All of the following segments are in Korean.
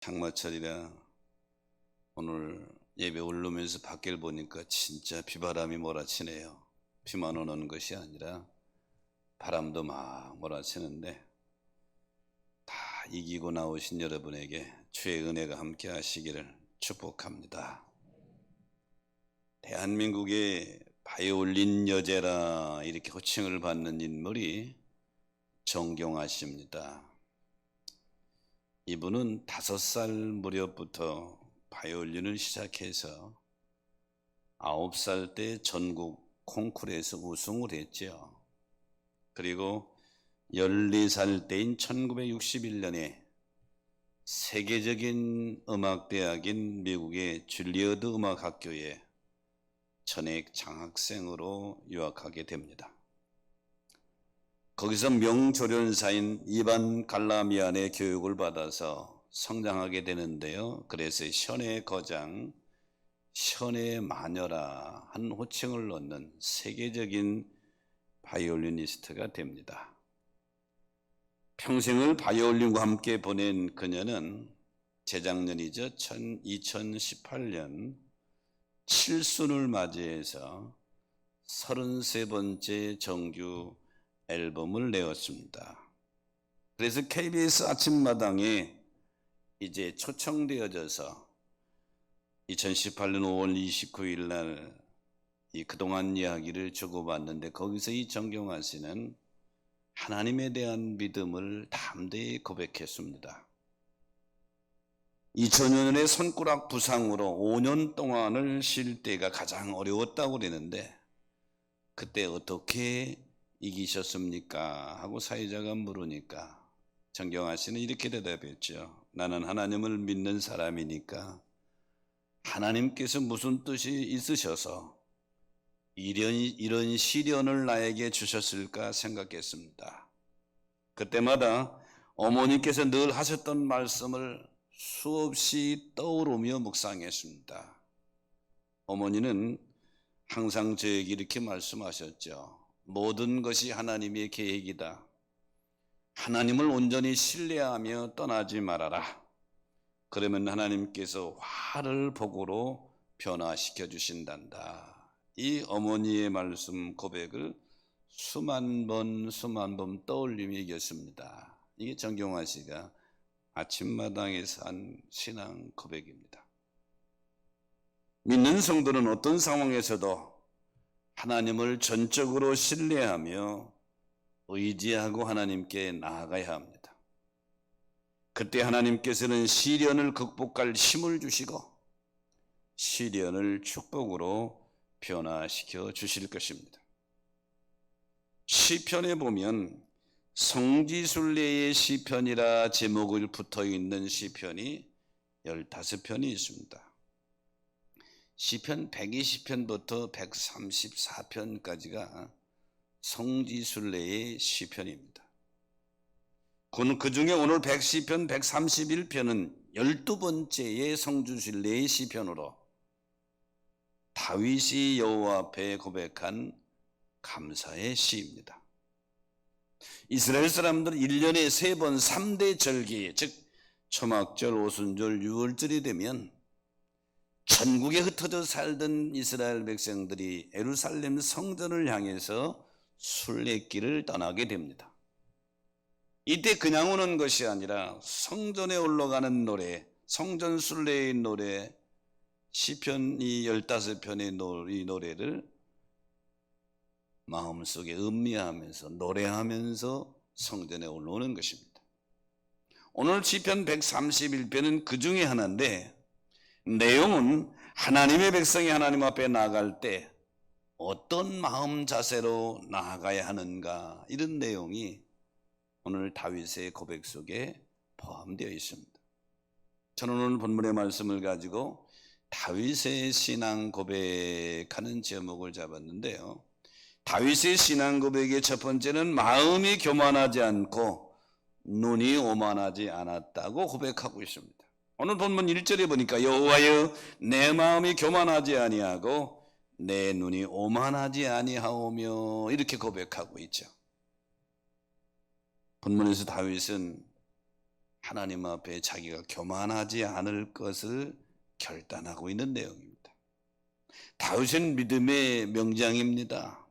장마철이라 오늘 예배 올르면서 밖을 보니까 진짜 비바람이 몰아치네요. 비만 오는 것이 아니라 바람도 막 몰아치는데, 다 이기고 나오신 여러분에게 주의 은혜가 함께 하시기를 축복합니다. 대한민국의 바이올린 여제라 이렇게 호칭을 받는 인물이 정경화씨입니다. 이분은 5살 무렵부터 바이올린을 시작해서 9살 때 전국 콩쿠르에서 우승을 했죠. 그리고 14살 때인 1961년에 세계적인 음악대학인 미국의 줄리어드 음악학교에 전액 장학생으로 유학하게 됩니다. 거기서 명조련사인 이반 갈라미안의 교육을 받아서 성장하게 되는데요. 그래서 현의 거장, 현의 마녀라 한 호칭을 얻는 세계적인 바이올리니스트가 됩니다. 평생을 바이올린과 함께 보낸 그녀는 재작년이죠. 2018년 칠순을 맞이해서 33번째 정규 앨범을 내었습니다. 그래서 KBS 아침마당에 이제 초청되어져서 2018년 5월 29일 날 이 그동안 이야기를 주고받는데, 거기서 이 정경화 씨는 하나님에 대한 믿음을 담대히 고백했습니다. 2000년에 손가락 부상으로 5년 동안을 쉴 때가 가장 어려웠다고 그러는데, 그때 어떻게 이기셨습니까? 하고 사회자가 물으니까 정경화 씨는 이렇게 대답했죠. 나는 하나님을 믿는 사람이니까 하나님께서 무슨 뜻이 있으셔서 이런 시련을 나에게 주셨을까 생각했습니다. 그때마다 어머니께서 늘 하셨던 말씀을 수없이 떠오르며 묵상했습니다. 어머니는 항상 저에게 이렇게 말씀하셨죠. 모든 것이 하나님의 계획이다. 하나님을 온전히 신뢰하며 떠나지 말아라. 그러면 하나님께서 화를 복으로 변화시켜 주신단다. 이 어머니의 말씀 고백을 수만 번 떠올리며 이겼습니다. 이게 정경화 씨가 아침마당에서 한 신앙 고백입니다. 믿는 성도는 어떤 상황에서도 하나님을 전적으로 신뢰하며 의지하고 하나님께 나아가야 합니다. 그때 하나님께서는 시련을 극복할 힘을 주시고 시련을 축복으로 변화시켜 주실 것입니다. 시편에 보면 성지순례의 시편이라 제목을 붙어있는 시편이 15편이 있습니다. 시편 120편부터 134편까지가 성지순례의 시편입니다. 그 중에 오늘 110편, 131편은 12번째의 성지순례의 시편으로 다윗이 여호와 앞에 고백한 감사의 시입니다. 이스라엘 사람들은 1년에 3번 3대 절기, 즉 초막절, 오순절, 유월절이 되면 전국에 흩어져 살던 이스라엘 백성들이 예루살렘 성전을 향해서 순례길을 떠나게 됩니다. 이때 그냥 오는 것이 아니라 성전에 올라가는 노래, 성전 순례의 노래, 시편 이 15편의 이 노래를 마음속에 음미하면서 노래하면서 성전에 올라오는 것입니다. 오늘 시편 131편은 그 중에 하나인데, 내용은 하나님의 백성이 하나님 앞에 나아갈 때 어떤 마음 자세로 나아가야 하는가, 이런 내용이 오늘 다윗의 고백 속에 포함되어 있습니다. 저는 오늘 본문의 말씀을 가지고 다윗의 신앙 고백하는 제목을 잡았는데요. 다윗의 신앙 고백의 첫 번째는 마음이 교만하지 않고 눈이 오만하지 않았다고 고백하고 있습니다. 오늘 본문 1절에 보니까 여호와여 내 마음이 교만하지 아니하고 내 눈이 오만하지 아니하오며 이렇게 고백하고 있죠. 본문에서 다윗은 하나님 앞에 자기가 교만하지 않을 것을 결단하고 있는 내용입니다. 다윗은 믿음의 명장입니다.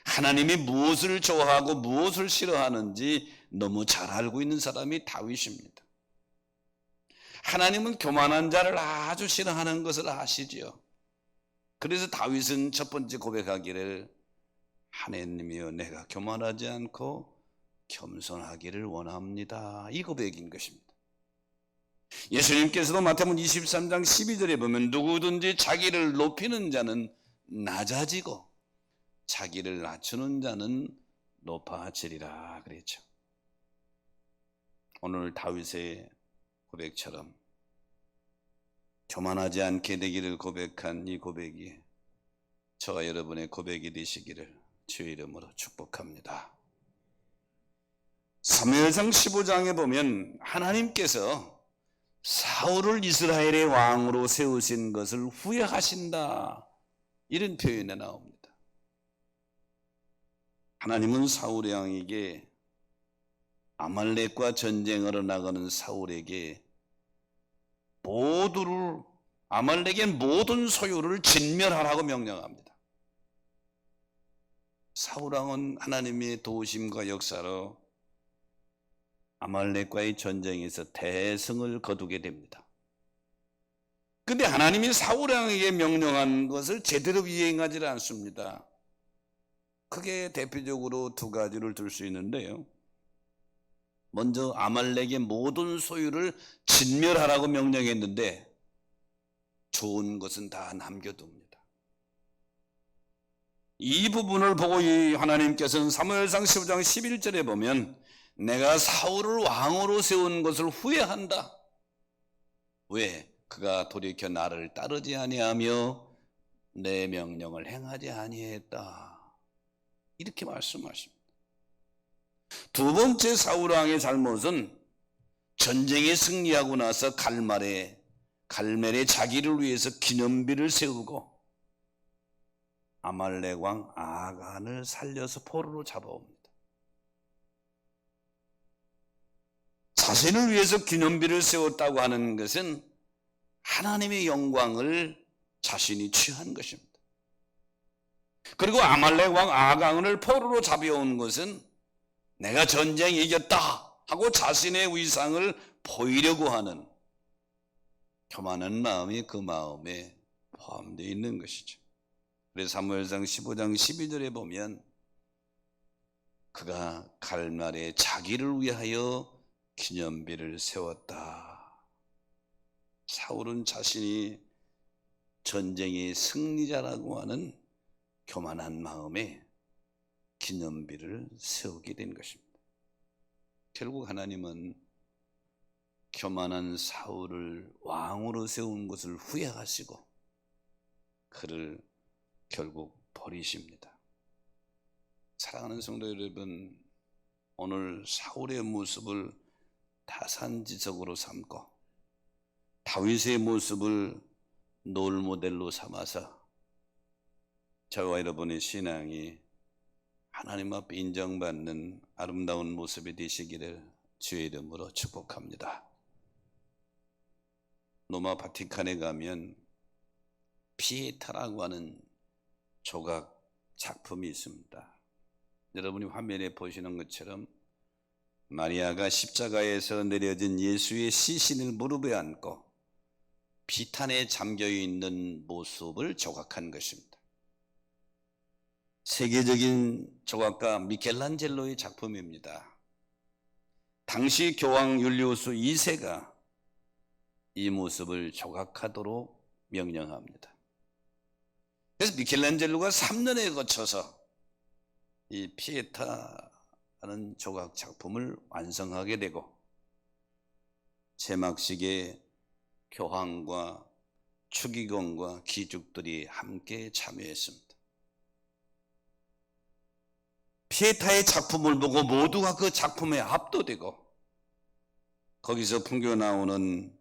하나님이 무엇을 좋아하고 무엇을 싫어하는지 너무 잘 알고 있는 사람이 다윗입니다. 하나님은 교만한 자를 아주 싫어하는 것을 아시지요. 그래서 다윗은 첫 번째 고백하기를 하나님이여 내가 교만하지 않고 겸손하기를 원합니다. 이 고백인 것입니다. 예수님께서도 마태복음 23장 12절에 보면 누구든지 자기를 높이는 자는 낮아지고 자기를 낮추는 자는 높아지리라 그랬죠. 오늘 다윗의 고백처럼 교만하지 않게 되기를 고백한 이 고백이 저와 여러분의 고백이 되시기를 주의 이름으로 축복합니다. 사무엘상 15장에 보면 하나님께서 사울을 이스라엘의 왕으로 세우신 것을 후회하신다 이런 표현이 나옵니다. 하나님은 사울 왕에게 아말렉과 전쟁하러 나가는 사울에게 아말렉의 모든 소유를 진멸하라고 명령합니다. 사울 왕은 하나님의 도우심과 역사로 아말렉과의 전쟁에서 대승을 거두게 됩니다. 그런데 하나님이 사울 왕에게 명령한 것을 제대로 이행하지 않습니다. 크게 대표적으로 두 가지를 들 수 있는데요. 먼저 아말렉의 모든 소유를 진멸하라고 명령했는데 좋은 것은 다 남겨둡니다. 이 부분을 보고 하나님께서는 사무엘상 15장 11절에 보면 내가 사울을 왕으로 세운 것을 후회한다. 왜? 그가 돌이켜 나를 따르지 아니하며 내 명령을 행하지 아니했다. 이렇게 말씀하십니다. 두 번째 사울 왕의 잘못은 전쟁에 승리하고 나서 갈멜에 자기를 위해서 기념비를 세우고 아말렉 왕 아간을 살려서 포로로 잡아옵니다. 자신을 위해서 기념비를 세웠다고 하는 것은 하나님의 영광을 자신이 취한 것입니다. 그리고 아말렉 왕 아간을 포로로 잡아온 것은 내가 전쟁에 이겼다 하고 자신의 위상을 보이려고 하는 교만한 마음이 그 마음에 포함되어 있는 것이죠. 그래서 사무엘상 15장 12절에 보면 그가 갈멜에 자기를 위하여 기념비를 세웠다. 사울은 자신이 전쟁의 승리자라고 하는 교만한 마음에 기념비를 세우게 된 것입니다. 결국 하나님은 교만한 사울을 왕으로 세운 것을 후회하시고 그를 결국 버리십니다. 사랑하는 성도 여러분, 오늘 사울의 모습을 타산지석으로 삼고 다윗의 모습을 롤모델로 삼아서 저와 여러분의 신앙이 하나님 앞에 인정받는 아름다운 모습이 되시기를 주의 이름으로 축복합니다. 로마 바티칸에 가면 피에타라고 하는 조각 작품이 있습니다. 여러분이 화면에 보시는 것처럼 마리아가 십자가에서 내려진 예수의 시신을 무릎에 안고 비탄에 잠겨있는 모습을 조각한 것입니다. 세계적인 조각가 미켈란젤로의 작품입니다. 당시 교황 율리우스 2세가 이 모습을 조각하도록 명령합니다. 그래서 미켈란젤로가 3년에 거쳐서 이 피에타라는 조각 작품을 완성하게 되고 제막식에 교황과 추기공과 귀족들이 함께 참여했습니다. 피에타의 작품을 보고 모두가 그 작품에 압도되고 거기서 풍겨 나오는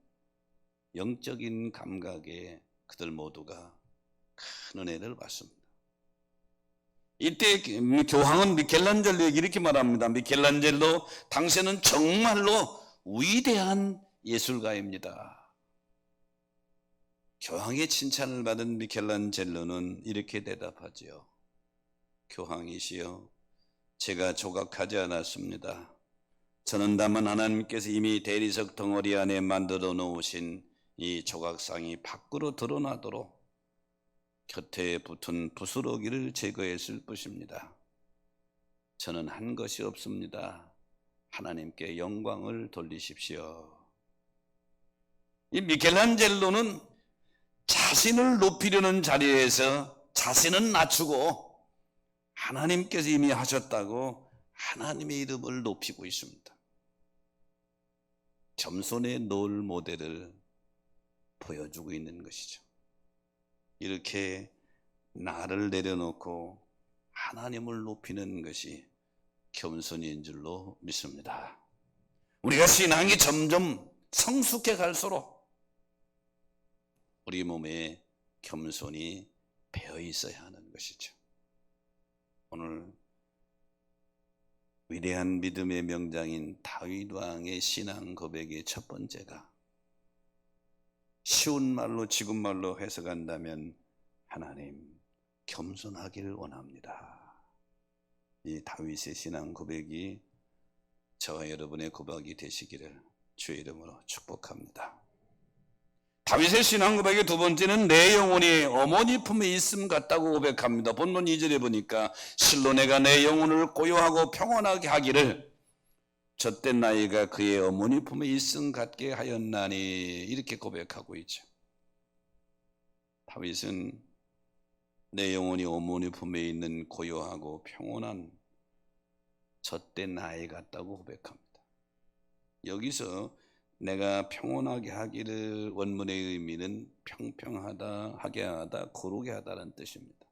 영적인 감각에 그들 모두가 큰 은혜를 받습니다. 이때 교황은 미켈란젤로에게 이렇게 말합니다. 미켈란젤로, 당신은 정말로 위대한 예술가입니다. 교황의 칭찬을 받은 미켈란젤로는 이렇게 대답하지요. 교황이시여, 제가 조각하지 않았습니다. 저는 다만 하나님께서 이미 대리석 덩어리 안에 만들어 놓으신 이 조각상이 밖으로 드러나도록 곁에 붙은 부스러기를 제거했을 뿐입니다. 저는 한 것이 없습니다. 하나님께 영광을 돌리십시오. 이 미켈란젤로는 자신을 높이려는 자리에서 자신은 낮추고 하나님께서 이미 하셨다고 하나님의 이름을 높이고 있습니다. 겸손의 롤 모델을 보여주고 있는 것이죠. 이렇게 나를 내려놓고 하나님을 높이는 것이 겸손인 줄로 믿습니다. 우리가 신앙이 점점 성숙해 갈수록 우리 몸에 겸손이 배어 있어야 하는 것이죠. 오늘 위대한 믿음의 명장인 다윗 왕의 신앙 고백의 첫 번째가 쉬운 말로 지금 말로 해석한다면 하나님 겸손하기를 원합니다. 이 다윗의 신앙 고백이 저와 여러분의 고백이 되시기를 주의 이름으로 축복합니다. 다윗의 신앙 고백의 두 번째는 내 영혼이 어머니 품에 있음 같다고 고백합니다. 본문 2절에 보니까 실로 내가 내 영혼을 고요하고 평온하게 하기를 젖된 나이가 그의 어머니 품에 있음 같게 하였나니 이렇게 고백하고 있죠. 다윗은 내 영혼이 어머니 품에 있는 고요하고 평온한 젖된 나이 같다고 고백합니다. 여기서 내가 평온하게 하기를 원문의 의미는 평평하다, 하게 하다, 고르게 하다는 뜻입니다.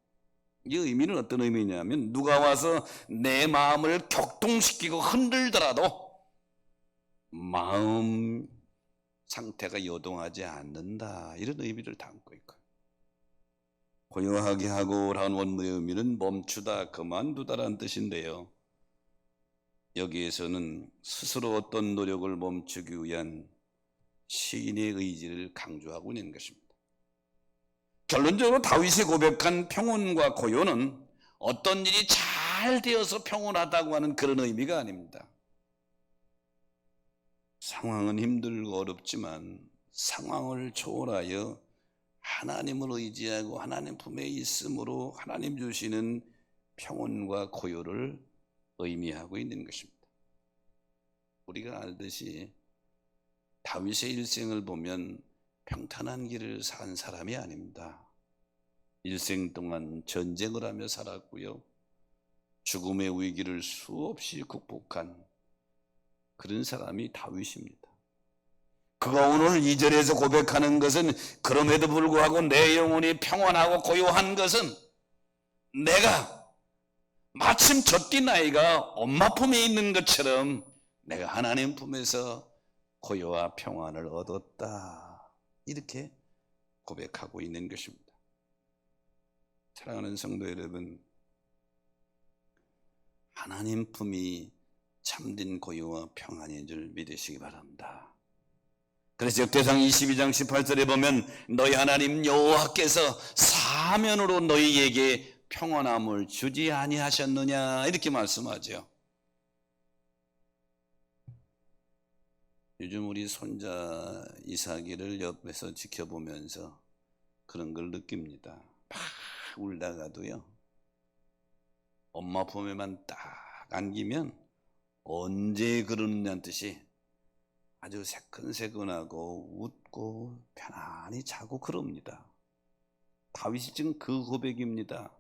이 의미는 어떤 의미냐면 누가 와서 내 마음을 격동시키고 흔들더라도 마음 상태가 요동하지 않는다, 이런 의미를 담고 있고요. 고요하게 하고라는 원문의 의미는 멈추다, 그만두다라는 뜻인데요. 여기에서는 스스로 어떤 노력을 멈추기 위한 시인의 의지를 강조하고 있는 것입니다. 결론적으로 다윗이 고백한 평온과 고요는 어떤 일이 잘 되어서 평온하다고 하는 그런 의미가 아닙니다. 상황은 힘들고 어렵지만 상황을 초월하여 하나님을 의지하고 하나님 품에 있음으로 하나님 주시는 평온과 고요를 의미하고 있는 것입니다. 우리가 알듯이 다윗의 일생을 보면 평탄한 길을 산 사람이 아닙니다. 일생 동안 전쟁을 하며 살았고요, 죽음의 위기를 수없이 극복한 그런 사람이 다윗입니다. 그가 오늘 2절에서 고백하는 것은 그럼에도 불구하고 내 영혼이 평온하고 고요한 것은 내가 마침 젖된 아이가 엄마 품에 있는 것처럼 내가 하나님 품에서 고요와 평안을 얻었다, 이렇게 고백하고 있는 것입니다. 사랑하는 성도 여러분, 하나님 품이 참된 고요와 평안인 줄 믿으시기 바랍니다. 그래서 역대상 22장 18절에 보면 너희 하나님 여호와께서 사면으로 너희에게 평안함을 주지 아니하셨느냐, 이렇게 말씀하죠. 요즘 우리 손자 이삭이를 옆에서 지켜보면서 그런 걸 느낍니다. 막 울다가도요, 엄마 품에만 딱 안기면 언제 그러느냐는 뜻이 아주 새끈새끈하고 웃고 편안히 자고 그럽니다. 다윗이 지금 그 고백입니다.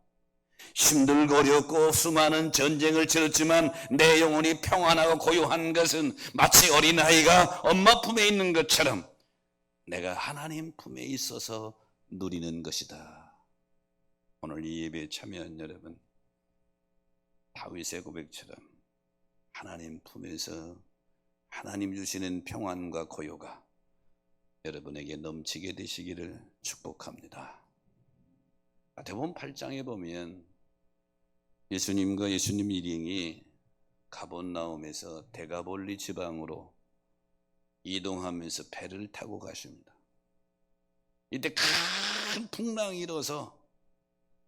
힘들고 어렵고 수많은 전쟁을 치렀지만 내 영혼이 평안하고 고요한 것은 마치 어린아이가 엄마 품에 있는 것처럼 내가 하나님 품에 있어서 누리는 것이다. 오늘 이 예배에 참여한 여러분, 다윗의 고백처럼 하나님 품에서 하나님 주시는 평안과 고요가 여러분에게 넘치게 되시기를 축복합니다. 마태복음 8장에 보면 예수님과 예수님 일행이 가버나움에서 데가볼리 지방으로 이동하면서 배를 타고 가십니다. 이때 큰 풍랑이 일어서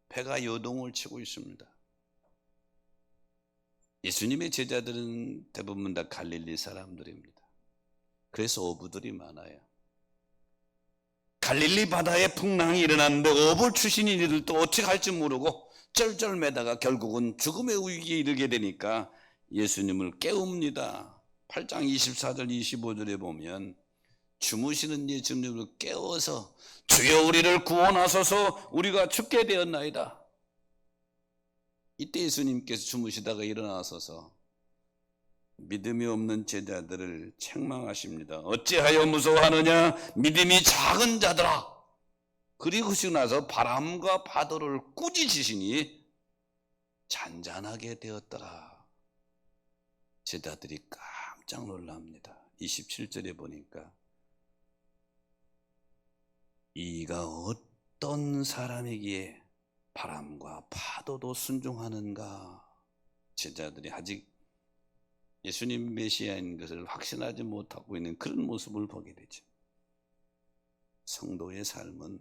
배가 요동을 치고 있습니다. 예수님의 제자들은 대부분 다 갈릴리 사람들입니다. 그래서 어부들이 많아요. 갈릴리 바다에 풍랑이 일어났는데 어부 출신인 이들도 어떻게 할지 모르고 쩔쩔매다가 결국은 죽음의 위기에 이르게 되니까 예수님을 깨웁니다. 8장 24절 25절에 보면 주무시는 예수님을 깨워서 주여 우리를 구원하소서 우리가 죽게 되었나이다. 이때 예수님께서 주무시다가 일어나셔서 믿음이 없는 제자들을 책망하십니다. 어찌하여 무서워하느냐 믿음이 작은 자들아. 그리고시고 나서 바람과 파도를 꾸짖으시니 잔잔하게 되었더라. 제자들이 깜짝 놀랍니다. 27절에 보니까 이가 어떤 사람이기에 바람과 파도도 순종하는가. 제자들이 아직 예수님 메시아인 것을 확신하지 못하고 있는 그런 모습을 보게 되죠. 성도의 삶은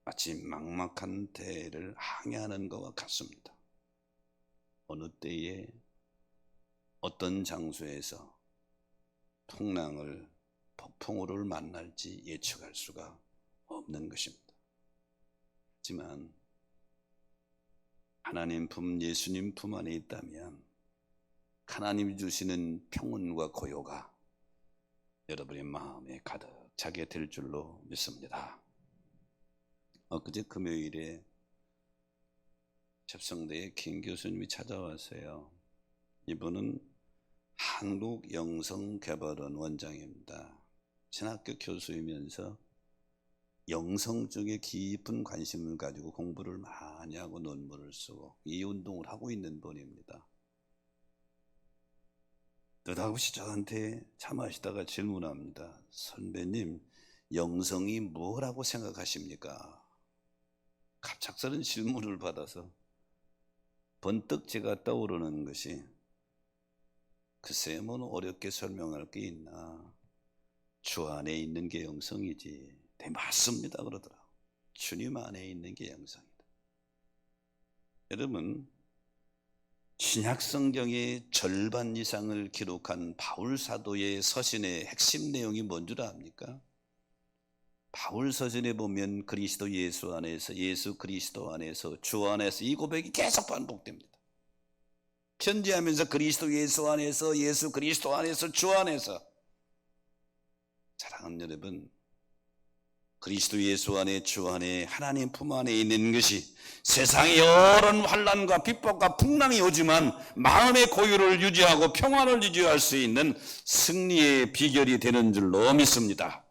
마치 막막한 대를 항해하는 것과 같습니다. 어느 때에 어떤 장소에서 풍랑을 폭풍우를 만날지 예측할 수가 없는 것입니다. 하지만 하나님 품, 예수님 품 안에 있다면 하나님이 주시는 평온과 고요가 여러분의 마음에 가득 차게 될 줄로 믿습니다. 엊그제 금요일에 접성대에 김 교수님이 찾아왔어요. 이분은 한국영성개발원 원장입니다. 신학교 교수이면서 영성 쪽에 깊은 관심을 가지고 공부를 많이 하고 논문을 쓰고 이 운동을 하고 있는 분입니다. 느닷없이 저한테 차 마시다가 질문합니다. 선배님, 영성이 뭐라고 생각하십니까? 갑작스런 질문을 받아서 번뜩 제가 떠오르는 것이 글쎄 뭐 어렵게 설명할 게 있나. 주 안에 있는 게 영성이지. 네, 맞습니다 그러더라고요. 주님 안에 있는 게 영성이다. 여러분, 신약 성경의 절반 이상을 기록한 바울 사도의 서신의 핵심 내용이 뭔 줄 압니까? 바울 서신에 보면 그리스도 예수 안에서, 예수 그리스도 안에서, 주 안에서 이 고백이 계속 반복됩니다. 편지하면서 그리스도 예수 안에서, 예수 그리스도 안에서, 주 안에서. 사랑하는 여러분, 그리스도 예수 안에, 주 안에, 하나님 품 안에 있는 것이 세상의 여러 환난과 핍박과 풍랑이 오지만 마음의 고유를 유지하고 평안을 유지할 수 있는 승리의 비결이 되는 줄로 믿습니다.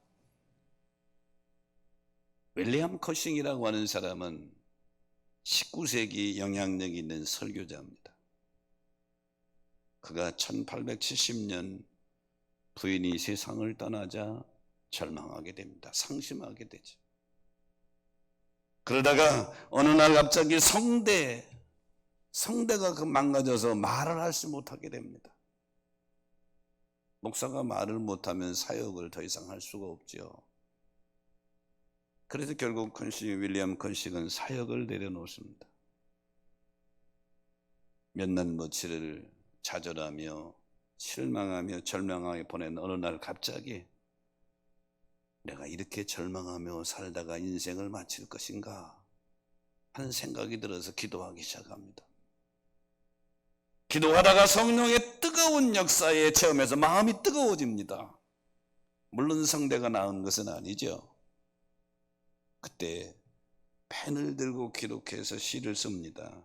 윌리엄 커싱이라고 하는 사람은 19세기 영향력 있는 설교자입니다. 그가 1870년 부인이 세상을 떠나자 절망하게 됩니다. 상심하게 되죠. 그러다가 어느 날 갑자기 성대가 망가져서 말을 할 수 못하게 됩니다. 목사가 말을 못하면 사역을 더 이상 할 수가 없죠. 그래서 결국 윌리엄 컨식은 사역을 내려놓습니다. 몇 날 며칠을 좌절하며 실망하며 절망하게 보낸 어느 날 갑자기 내가 이렇게 절망하며 살다가 인생을 마칠 것인가 하는 생각이 들어서 기도하기 시작합니다. 기도하다가 성령의 뜨거운 역사에 체험해서 마음이 뜨거워집니다. 물론 성대가 나은 것은 아니죠. 그때 펜을 들고 기록해서 시를 씁니다.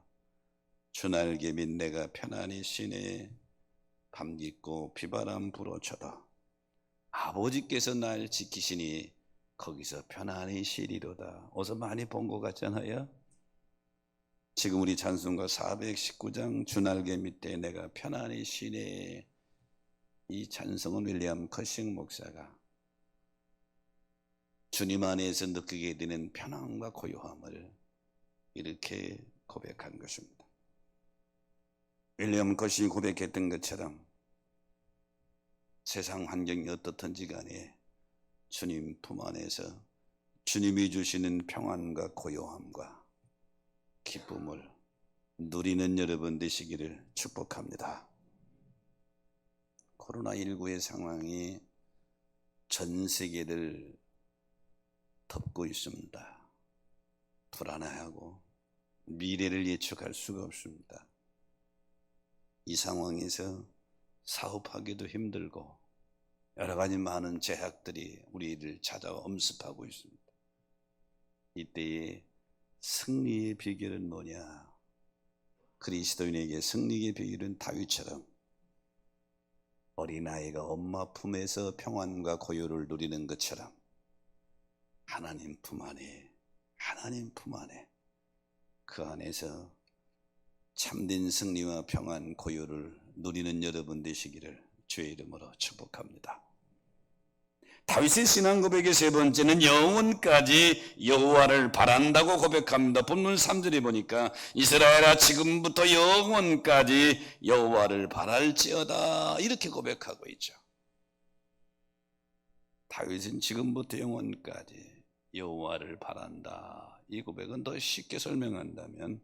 주날개 및 내가 편안히 시내에 밤깃고 비바람 불어쳐도 아버지께서 날 지키시니 거기서 편안히 쉬리로다. 어서 많이 본 것 같잖아요. 지금 우리 찬송가 419장 주날개 밑에 내가 편안히 쉬네. 이 찬송은 윌리엄 커싱 목사가 주님 안에서 느끼게 되는 편안과 고요함을 이렇게 고백한 것입니다. 윌리엄 커싱이 고백했던 것처럼 세상 환경이 어떻든지 간에 주님 품 안에서 주님이 주시는 평안과 고요함과 기쁨을 누리는 여러분 되시기를 축복합니다. 코로나19의 상황이 전 세계를 덮고 있습니다. 불안해하고 미래를 예측할 수가 없습니다. 이 상황에서 사업하기도 힘들고 여러 가지 많은 제약들이 우리를 찾아와 엄습하고 있습니다. 이때의 승리의 비결은 뭐냐? 그리스도인에게 승리의 비결은 다윗처럼 어린아이가 엄마 품에서 평안과 고요를 누리는 것처럼 하나님 품 안에 그 안에서 참된 승리와 평안, 고요를 누리는 여러분 되시기를 주의 이름으로 축복합니다. 다윗의 신앙 고백의 세 번째는 영원까지 여호와를 바란다고 고백합니다. 본문 3절에 보니까 이스라엘아 지금부터 영원까지 여호와를 바랄지어다 이렇게 고백하고 있죠. 다윗은 지금부터 영원까지 여호와를 바란다. 이 고백은 더 쉽게 설명한다면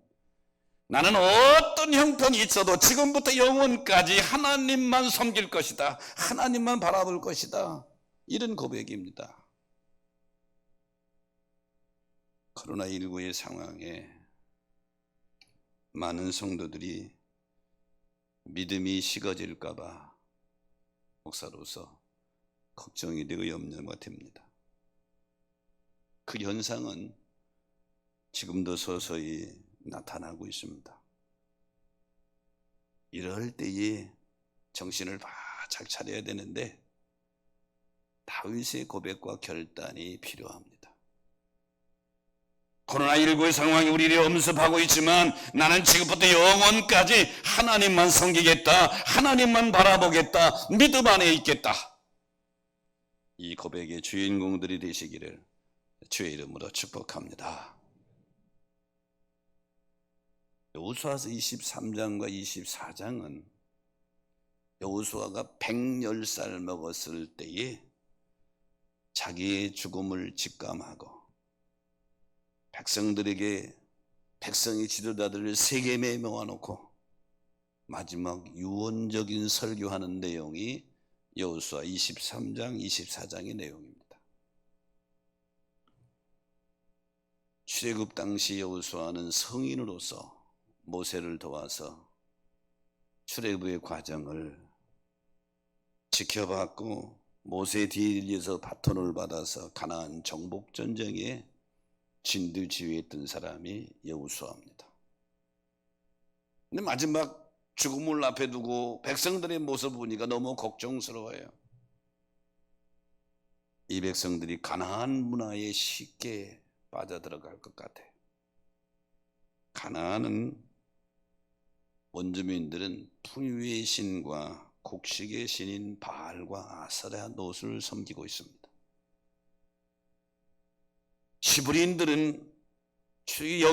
나는 어떤 형편이 있어도 지금부터 영원까지 하나님만 섬길 것이다. 하나님만 바라볼 것이다. 이런 고백입니다. 코로나19의 상황에 많은 성도들이 믿음이 식어질까 봐 목사로서 걱정이 되고 염려가 됩니다. 그 현상은 지금도 서서히 나타나고 있습니다. 이럴 때에 정신을 바짝 차려야 되는데 다윗의 고백과 결단이 필요합니다. 코로나19의 상황이 우리를 엄습하고 있지만 나는 지금부터 영원까지 하나님만 섬기겠다. 하나님만 바라보겠다. 믿음 안에 있겠다. 이 고백의 주인공들이 되시기를 주의 이름으로 축복합니다. 여호수아서 23장과 24장은 여호수아가 110살 먹었을 때에 자기의 죽음을 직감하고 백성의 지도자들을 세겜에 모아놓고 마지막 유언적인 설교하는 내용이 여호수아 23장, 24장의 내용입니다. 출애굽 당시 여호수아는 성인으로서 모세를 도와서 출애굽의 과정을 지켜봤고 모세 뒤에 이어서 바톤을 받아서 가나안 정복 전쟁에 진두지휘했던 사람이 여호수아입니다. 근데 마지막 죽음을 앞에 두고 백성들의 모습 보니까 너무 걱정스러워요. 이 백성들이 가나안 문화에 쉽게 빠져들어갈 것 같아요. 가나안은 원주민들은 풍요의 신과 곡식의 신인 바알과 아세라 노스를 섬기고 있습니다. 시브리인들은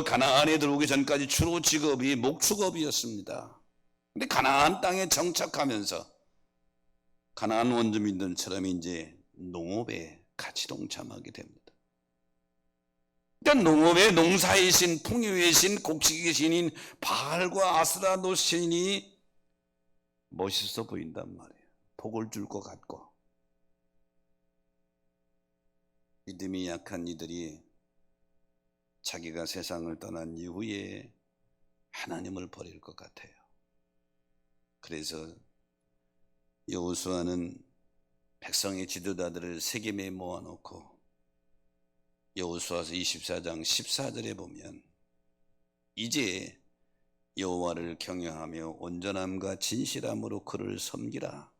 가나안에 들어오기 전까지 주로 직업이 목축업이었습니다. 근데 가나안 땅에 정착하면서 가나안 원주민들처럼 이제 농업에 같이 동참하게 됩니다. 그러니까 농업의 농사의 신, 풍요의 신, 곡식의 신인 바알과 아스라 노스 신이 멋있어 보인단 말이에요. 복을 줄 것 같고. 믿음이 약한 이들이 자기가 세상을 떠난 이후에 하나님을 버릴 것 같아요. 그래서 여호수아는 백성의 지도자들을 세겜에 모아놓고 여호수아서 24장 14절에 보면 이제 여호와를 경외하며 온전함과 진실함으로 그를 섬기라.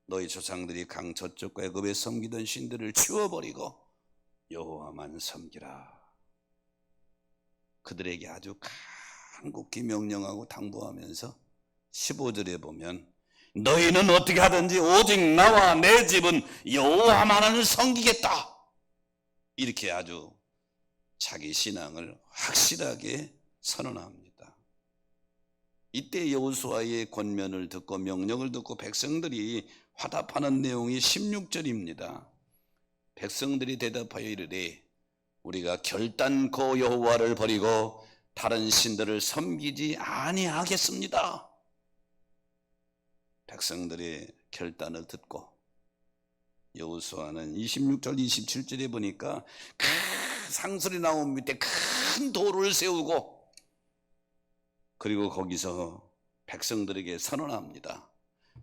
너희 조상들이 강 저쪽 애굽에 섬기던 신들을 치워버리고 여호와만 섬기라. 그들에게 아주 간곡히 명령하고 당부하면서 15절에 보면 너희는 어떻게 하든지 오직 나와 내 집은 여호와만을 섬기겠다. 이렇게 아주 자기 신앙을 확실하게 선언합니다. 이때 여호수아의 권면을 듣고 명령을 듣고 백성들이 화답하는 내용이 16절입니다. 백성들이 대답하여 이르되 우리가 결단코 여호와를 버리고 다른 신들을 섬기지 아니하겠습니다. 백성들의 결단을 듣고 여호수아는 26절 27절에 보니까 큰 상설이 나온 밑에 큰 돌을 세우고 그리고 거기서 백성들에게 선언합니다.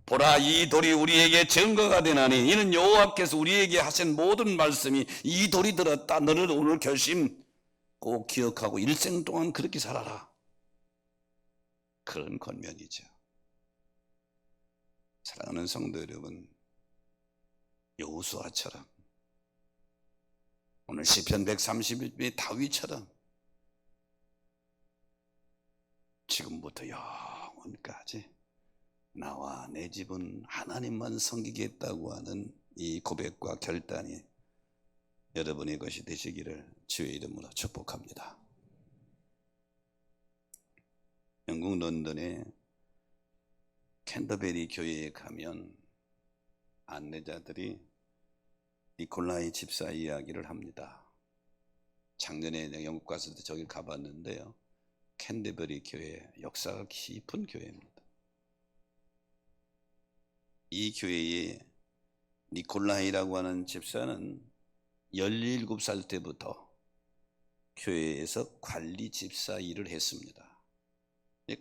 보라, 이 돌이 우리에게 증거가 되나니 이는 여호와께서 우리에게 하신 모든 말씀이 이 돌이 들었다. 너는 오늘 결심 꼭 기억하고 일생 동안 그렇게 살아라. 그런 권면이죠. 사랑하는 성도 여러분, 여호수아처럼 오늘 시편 131편의 다윗처럼 지금부터 영원까지 나와 내 집은 하나님만 섬기겠다고 하는 이 고백과 결단이 여러분의 것이 되시기를 주의 이름으로 축복합니다. 영국 런던의 캔터베리 교회에 가면 안내자들이 니콜라이 집사 이야기를 합니다. 작년에 영국 갔을 때 저기 가봤는데요, 캔터베리 교회 역사가 깊은 교회입니다. 이 교회에 니콜라이라고 하는 집사는 17살 때부터 교회에서 관리 집사 일을 했습니다.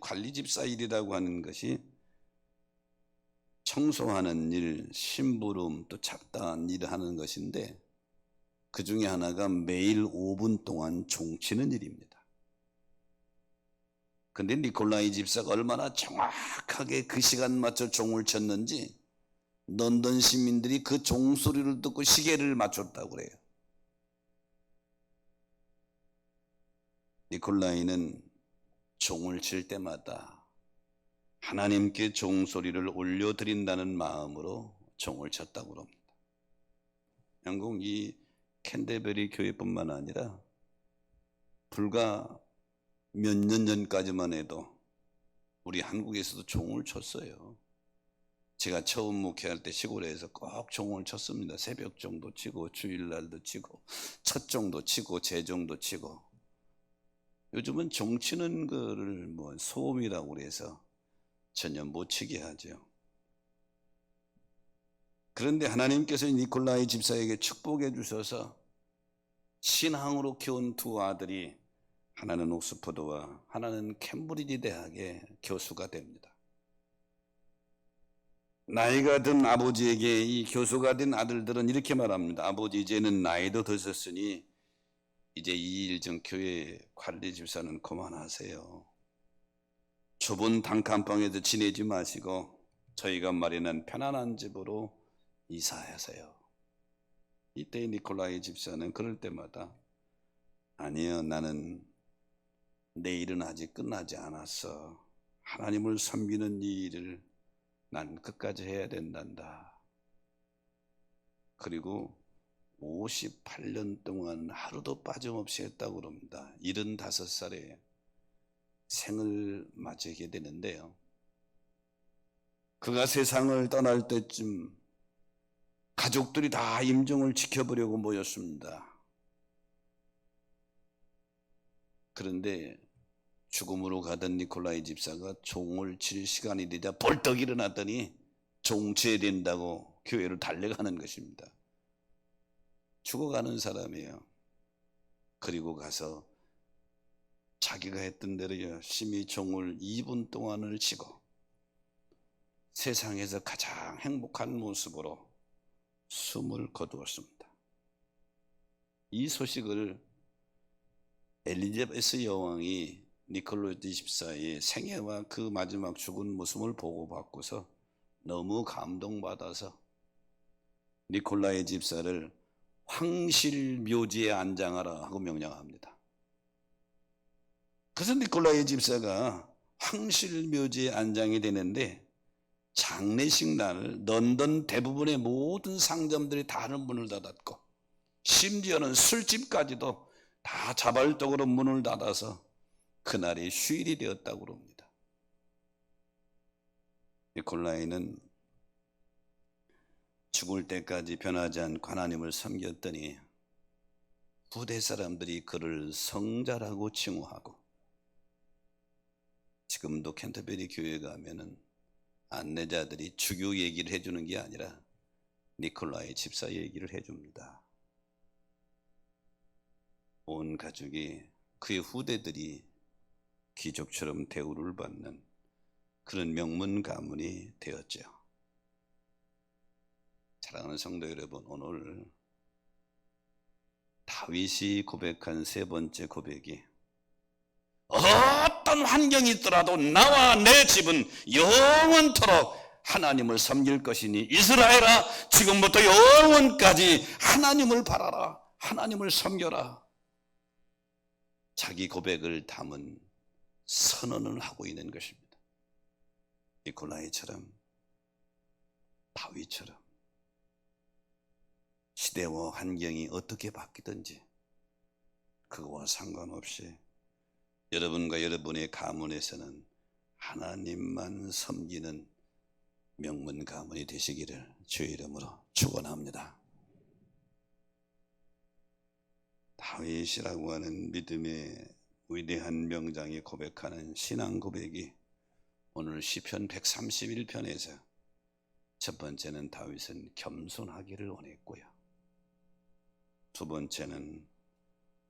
관리 집사 일이라고 하는 것이 청소하는 일, 심부름, 또 잡다한 일을 하는 것인데 그 중에 하나가 매일 5분 동안 종치는 일입니다. 근데 니콜라이 집사가 얼마나 정확하게 그 시간 맞춰 종을 쳤는지 런던 시민들이 그 종소리를 듣고 시계를 맞췄다고 그래요. 니콜라이는 종을 칠 때마다 하나님께 종소리를 올려드린다는 마음으로 종을 쳤다고 합니다. 영국 이 캔터베리 교회뿐만 아니라 불과 몇 년 전까지만 해도 우리 한국에서도 종을 쳤어요. 제가 처음 목회할 때 시골에서 꼭 종을 쳤습니다. 새벽종도 치고 주일날도 치고 첫종도 치고 제종도 치고. 요즘은 종 치는 거를 뭐 소음이라고 그래서 전혀 못 치게 하죠. 그런데 하나님께서 니콜라이 집사에게 축복해 주셔서 신앙으로 키운 두 아들이 하나는 옥스퍼드와 하나는 캠브리지 대학의 교수가 됩니다. 나이가 든 아버지에게 이 교수가 된 아들들은 이렇게 말합니다. 아버지, 이제는 나이도 드셨으니 이제 이 일 좀 교회 관리 집사는 그만하세요. 좁은 단칸방에서 지내지 마시고 저희가 마련한 편안한 집으로 이사하세요. 이때 니콜라이 집사는 그럴 때마다 아니요, 나는 내 일은 아직 끝나지 않았어. 하나님을 섬기는 이 일을 난 끝까지 해야 된단다. 그리고 58년 동안 하루도 빠짐없이 했다고 합니다. 75살에 생을 맞이하게 되는데요, 그가 세상을 떠날 때쯤 가족들이 다 임종을 지켜보려고 모였습니다. 그런데 죽음으로 가던 니콜라이 집사가 종을 칠 시간이 되자 벌떡 일어났더니 종쳐야 된다고 교회를 달려가는 것입니다. 죽어가는 사람이에요. 그리고 가서 자기가 했던 대로 열심히 종을 2분 동안을 치고 세상에서 가장 행복한 모습으로 숨을 거두었습니다. 이 소식을 엘리자베스 여왕이 니콜라이 집사의 생애와 그 마지막 죽은 모습을 보고 받고서 너무 감동받아서 니콜라이 집사를 황실 묘지에 안장하라 하고 명령합니다. 그래서 니콜라이 집사가 황실 묘지에 안장이 되는데 장례식 날 런던 대부분의 모든 상점들이 다 문을 닫았고 심지어는 술집까지도 다 자발적으로 문을 닫아서 그날이 휴일이 되었다고 합니다. 니콜라이는 죽을 때까지 변하지 않고 하나님을 섬겼더니 후대 사람들이 그를 성자라고 칭호하고, 지금도 캔터베리 교회 가면은 안내자들이 주교 얘기를 해주는 게 아니라 니콜라이 집사 얘기를 해줍니다. 온 가족이, 그의 후대들이 귀족처럼 대우를 받는 그런 명문 가문이 되었죠. 사랑하는 성도 여러분, 오늘 다윗이 고백한 세 번째 고백이, 어떤 환경이 있더라도 나와 내 집은 영원토록 하나님을 섬길 것이니 이스라엘아, 지금부터 영원까지 하나님을 바라라, 하나님을 섬겨라. 자기 고백을 담은 선언을 하고 있는 것입니다. 니콜라이처럼, 다윗처럼 시대와 환경이 어떻게 바뀌든지 그거와 상관없이 여러분과 여러분의 가문에서는 하나님만 섬기는 명문 가문이 되시기를 주의 이름으로 축원합니다. 다윗이라고 하는 믿음의 위대한 명장이 고백하는 신앙 고백이 오늘 시편 131편에서 첫 번째는 다윗은 겸손하기를 원했고요, 두 번째는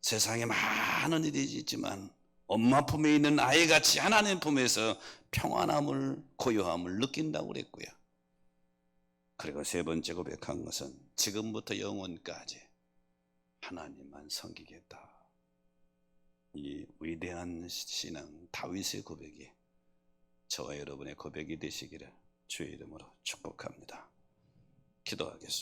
세상에 많은 일이 있지만 엄마 품에 있는 아이같이 하나님 품에서 평안함을, 고요함을 느낀다고 그랬고요, 그리고 세 번째 고백한 것은 지금부터 영원까지 하나님만 섬기겠다. 이 위대한 신앙 다윗의 고백이 저와 여러분의 고백이 되시기를 주의 이름으로 축복합니다. 기도하겠습니다.